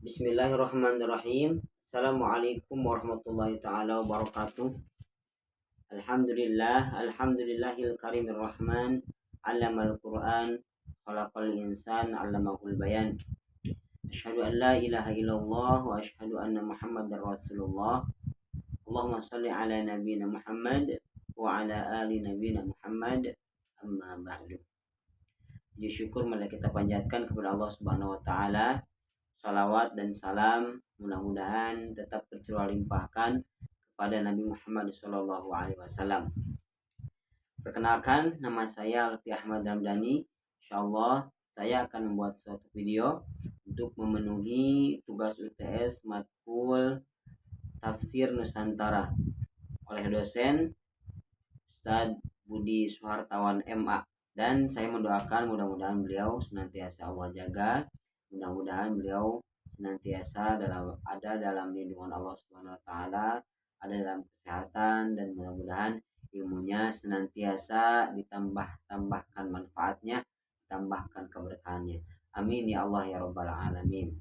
Bismillahirrahmanirrahim. Assalamualaikum warahmatullahi taala wabarakatuh. Alhamdulillahil karimir rahman. Allamal Qur'an, khalaqal insan, allamahul bayan. Asyhadu an la ilaha illallah wa asyhadu anna Muhammadar Rasulullah. Allahumma shalli ala nabiyyina Muhammad wa ala ali nabiyyina Muhammad. Amma ba'du. Puji syukur marilah kita panjatkan kepada Allah Subhanahu wa taala. Salawat dan salam mudah-mudahan tetap tercurah limpahkan kepada Nabi Muhammad SAW. Perkenalkan, nama saya Lutfi Ahmad Ramdhani. Insyaallah saya akan membuat suatu video untuk memenuhi tugas UTS matkul Tafsir Nusantara oleh dosen Ustadz Budi Suhartawan MA. Dan saya mendoakan mudah-mudahan beliau senantiasa Allah jaga, mudah-mudahan beliau senantiasa ada dalam lindungan Allah Subhanahu wa taala, ada dalam kesehatan, dan mudah-mudahan ilmunya senantiasa ditambahkan manfaatnya, ditambahkan keberkahannya. Amin ya Allah ya rabbal alamin.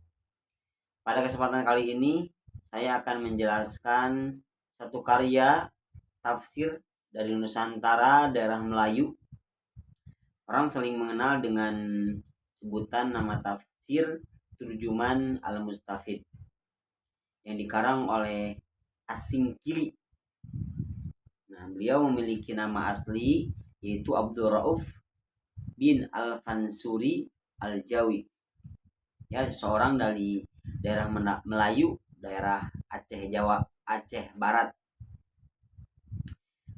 Pada kesempatan kali ini saya akan menjelaskan satu karya tafsir dari Nusantara, daerah Melayu. Orang sering mengenal dengan sebutan nama tafsir Turjuman Al-Mustafid yang dikarang oleh As-Singkili. Nah, beliau memiliki nama asli yaitu Abdul Rauf bin Al-Fansuri Al-Jawi. Ya, seseorang dari daerah Melayu, daerah Aceh Jawa, Aceh Barat.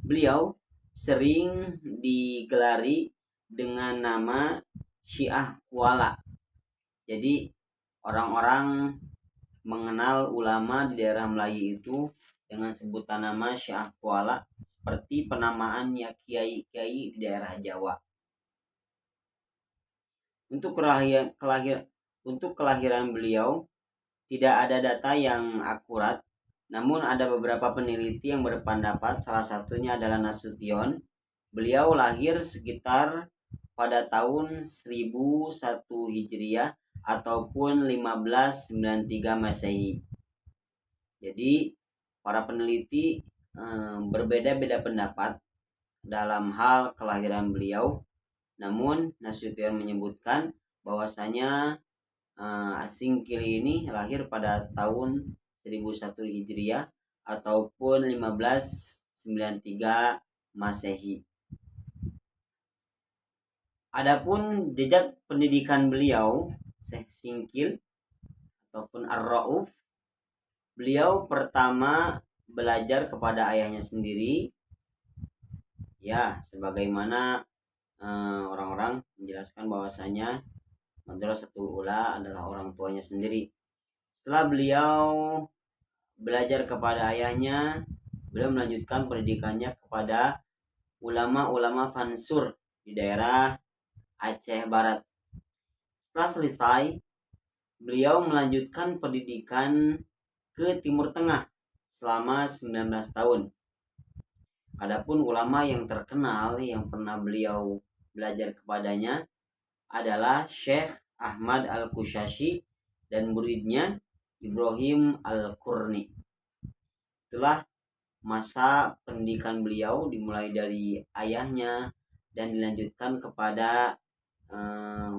Beliau sering digelari dengan nama Syiah Kuala. Jadi orang-orang mengenal ulama di daerah Melayu itu dengan sebutan nama Syiah Kuala, seperti penamaan kiai-kiai di daerah Jawa. Untuk kelahiran beliau tidak ada data yang akurat, namun ada beberapa peneliti yang berpendapat salah satunya adalah Nasution. Beliau lahir sekitar pada tahun 1001 Hijriah ataupun 1593 Masehi. Jadi para peneliti berbeda-beda pendapat dalam hal kelahiran beliau. Namun Nasution menyebutkan bahwasanya As-Singkili ini lahir pada tahun 1001 Hijriah ataupun 1593 Masehi. Adapun jejak pendidikan beliau, Syekh Singkil ataupun Ar-Rauf, beliau pertama belajar kepada ayahnya sendiri. Ya, sebagaimana orang-orang menjelaskan bahwasanya Madrasatul Ula adalah orang tuanya sendiri. Setelah beliau belajar kepada ayahnya, beliau melanjutkan pendidikannya kepada ulama-ulama Fansur di daerah Aceh Barat. Setelah selesai, beliau melanjutkan pendidikan ke Timur Tengah selama 19 tahun. Adapun ulama yang terkenal yang pernah beliau belajar kepadanya adalah Syekh Ahmad Al-Kushashi dan muridnya Ibrahim Al-Qurni. Itulah masa pendidikan beliau dimulai dari ayahnya dan dilanjutkan kepada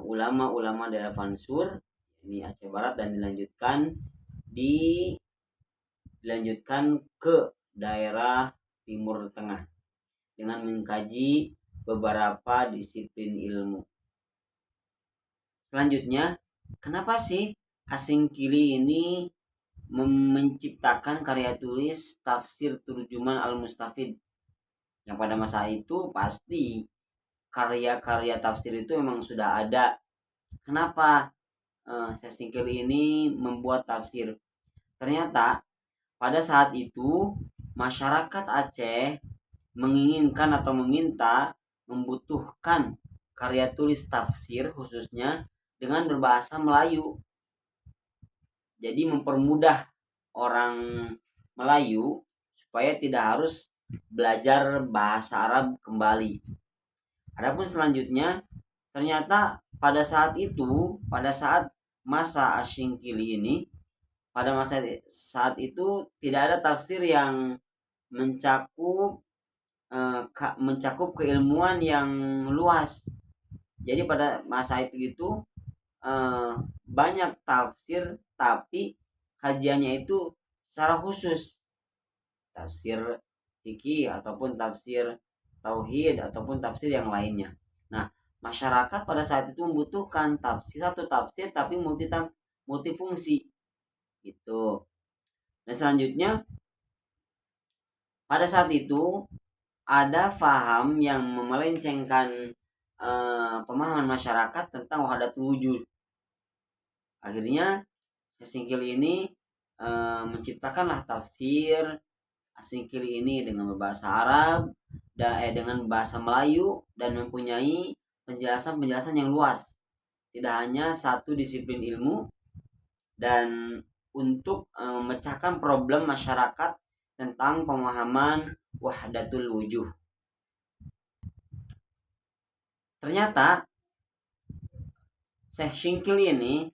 ulama-ulama daerah Fansur ini Aceh Barat, dan dilanjutkan ke daerah Timur Tengah dengan mengkaji beberapa disiplin ilmu. Selanjutnya, kenapa sih As-Singkili ini menciptakan karya tulis tafsir Turjuman Al-Mustafid? Yang pada masa itu pasti karya-karya tafsir itu memang sudah ada. Kenapa Syekh Singkili ini membuat tafsir? Ternyata pada saat itu masyarakat Aceh menginginkan atau membutuhkan karya tulis tafsir khususnya dengan berbahasa Melayu. Jadi mempermudah orang Melayu supaya tidak harus belajar bahasa Arab kembali. Adapun selanjutnya, ternyata pada saat masa As-Singkili ini pada masa saat itu tidak ada tafsir yang mencakup keilmuan yang luas. Jadi pada masa itu banyak tafsir tapi kajiannya itu secara khusus, tafsir fikih ataupun tafsir tauhid ataupun tafsir yang lainnya. Nah, masyarakat pada saat itu membutuhkan satu tafsir tapi multifungsi gitu. Dan selanjutnya pada saat itu ada faham yang memelencengkan pemahaman masyarakat tentang wahdatul wujud. Akhirnya Asingkil ini menciptakanlah tafsir Asingkil ini dengan berbahasa Arab dengan bahasa Melayu dan mempunyai penjelasan-penjelasan yang luas. Tidak hanya satu disiplin ilmu dan untuk memecahkan problem masyarakat tentang pemahaman wahdatul wujud. Ternyata Syekh Syingkil ini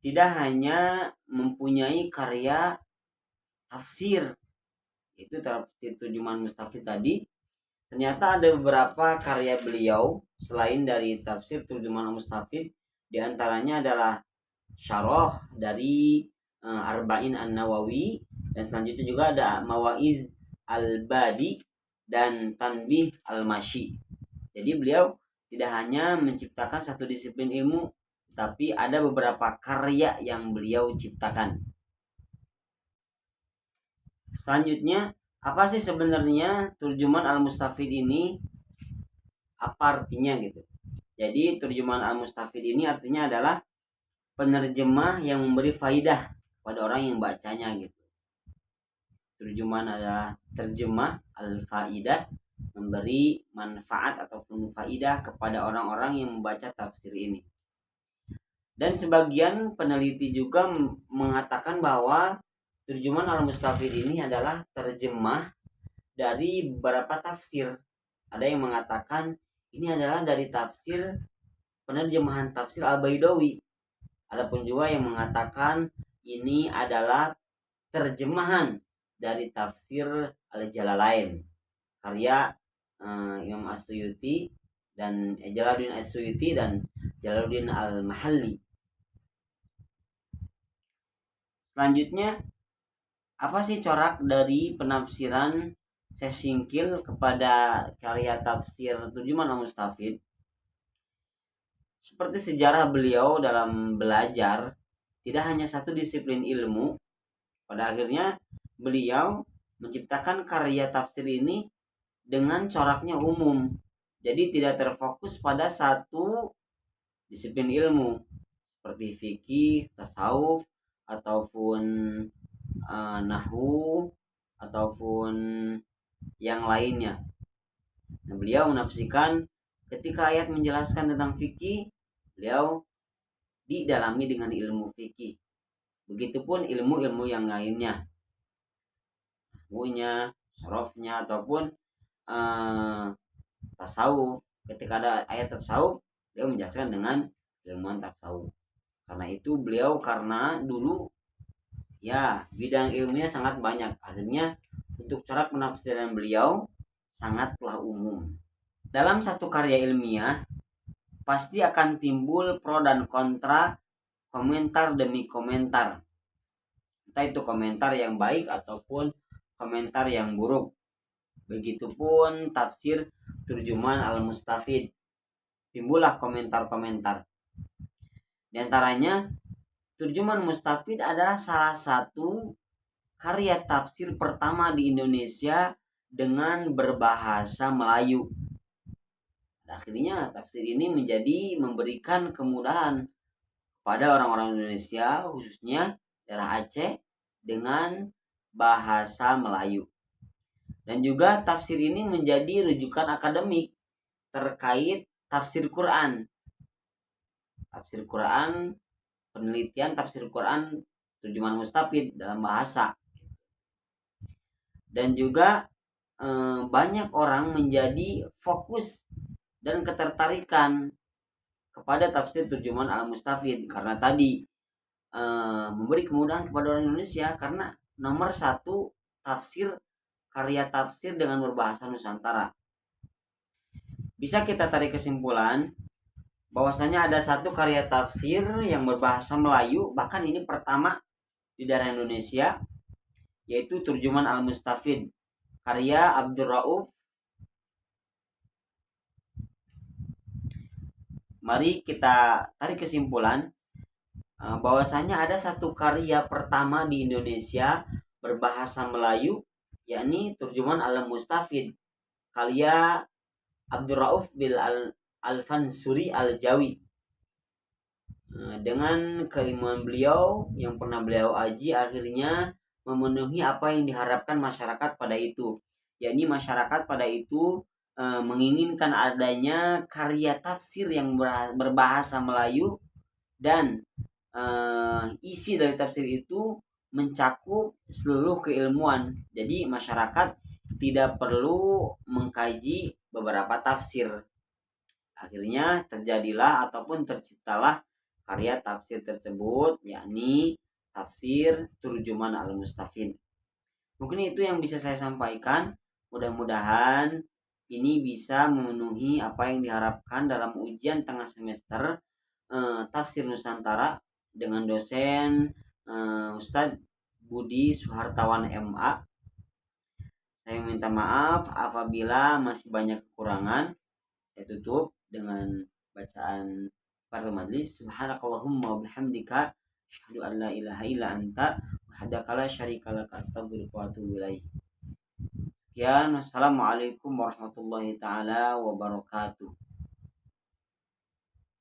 tidak hanya mempunyai karya tafsir, itu tafsir Turjuman Mustafid tadi, ternyata ada beberapa karya beliau selain dari tafsir Turjuman Mustafid. Di antaranya adalah syarah dari Arba'in An-Nawawi, dan selanjutnya juga ada Mawaiz Al-Badi dan Tanbih Al-Mashi. Jadi beliau tidak hanya menciptakan satu disiplin ilmu, tapi ada beberapa karya yang beliau ciptakan. Selanjutnya, apa sih sebenarnya Turjuman Al-Mustafid ini? Apa artinya gitu? Jadi Turjuman Al-Mustafid ini artinya adalah penerjemah yang memberi faidah pada orang yang bacanya gitu. Turjuman adalah terjemah, al-faidah memberi manfaat ataupun faidah kepada orang-orang yang membaca tafsir ini. Dan sebagian peneliti juga mengatakan bahwa Turjuman Al-Mustafid ini adalah terjemah dari beberapa tafsir. Ada yang mengatakan ini adalah dari tafsir penerjemahan tafsir Al-Baidawi. Adapun juga yang mengatakan ini adalah terjemahan dari tafsir Al-Jalalain karya Imam As-Suyuti dan Jalaluddin As-Suyuti dan Jalaluddin Al-Mahalli. Selanjutnya, apa sih corak dari penafsiran Syekh Syingkil kepada karya tafsir Turjuman Al-Mustafid? Seperti sejarah beliau dalam belajar, tidak hanya satu disiplin ilmu, pada akhirnya beliau menciptakan karya tafsir ini dengan coraknya umum. Jadi tidak terfokus pada satu disiplin ilmu seperti fikih, tasawuf, ataupun nahwu ataupun yang lainnya. Nah, beliau menafsirkan ketika ayat menjelaskan tentang fikih, beliau didalami dengan ilmu fikih. Begitupun ilmu-ilmu yang lainnya, nahwunya, sorofnya, ataupun tasawuf. Ketika ada ayat tasawuf, beliau menjelaskan dengan ilmuwan tasawuf. Karena itu beliau karena dulu ya bidang ilmunya sangat banyak, akhirnya untuk cara penafsiran beliau sangatlah umum. Dalam satu karya ilmiah pasti akan timbul pro dan kontra, komentar demi komentar, entah itu komentar yang baik ataupun komentar yang buruk. Begitupun tafsir Turjuman Al-Mustafid, timbullah komentar-komentar. Di antaranya Turjuman Mustafid adalah salah satu karya tafsir pertama di Indonesia dengan berbahasa Melayu. Akhirnya tafsir ini memberikan kemudahan pada orang-orang Indonesia, khususnya daerah Aceh, dengan bahasa Melayu. Dan juga tafsir ini menjadi rujukan akademik terkait tafsir Quran. Tafsir Quran, penelitian tafsir Quran Turjuman Mustafid dalam bahasa. Dan juga banyak orang menjadi fokus dan ketertarikan kepada tafsir Turjuman Al-Mustafid karena tadi memberi kemudahan kepada orang Indonesia, karena nomor satu karya tafsir dengan berbahasa Nusantara. Bisa kita tarik kesimpulan bahwasanya ada satu karya tafsir yang berbahasa Melayu, bahkan ini pertama di daerah Indonesia, yaitu Turjuman Al-Mustafid karya Abdul Rauf. Mari kita tarik kesimpulan bahwasanya ada satu karya pertama di Indonesia berbahasa Melayu, yakni Turjuman Al-Mustafid karya Abdul Rauf bil Al-Fansuri Al-Jawi. Dengan keilmuan beliau yang pernah beliau aji, akhirnya memenuhi apa yang diharapkan masyarakat pada itu, yakni masyarakat pada itu menginginkan adanya karya tafsir yang berbahasa Melayu, dan isi dari tafsir itu mencakup seluruh keilmuan. Jadi masyarakat tidak perlu mengkaji beberapa tafsir. Akhirnya terjadilah ataupun terciptalah karya tafsir tersebut, yakni tafsir Turjuman Al-Mustafid. Mungkin itu yang bisa saya sampaikan. Mudah-mudahan ini bisa memenuhi apa yang diharapkan dalam ujian tengah semester tafsir Nusantara dengan dosen Ustadz Budi Suhartawan MA. Saya minta maaf apabila masih banyak kekurangan. Saya tutup dengan bacaan para majlis. Subhanakallahumma wa bihamdika asyhadu an la ilaha illa anta wahdaka la syarika lak astaghfiruka wa atubu ilaik. Sekian, wassalamualaikum warahmatullahi taala wabarakatuh.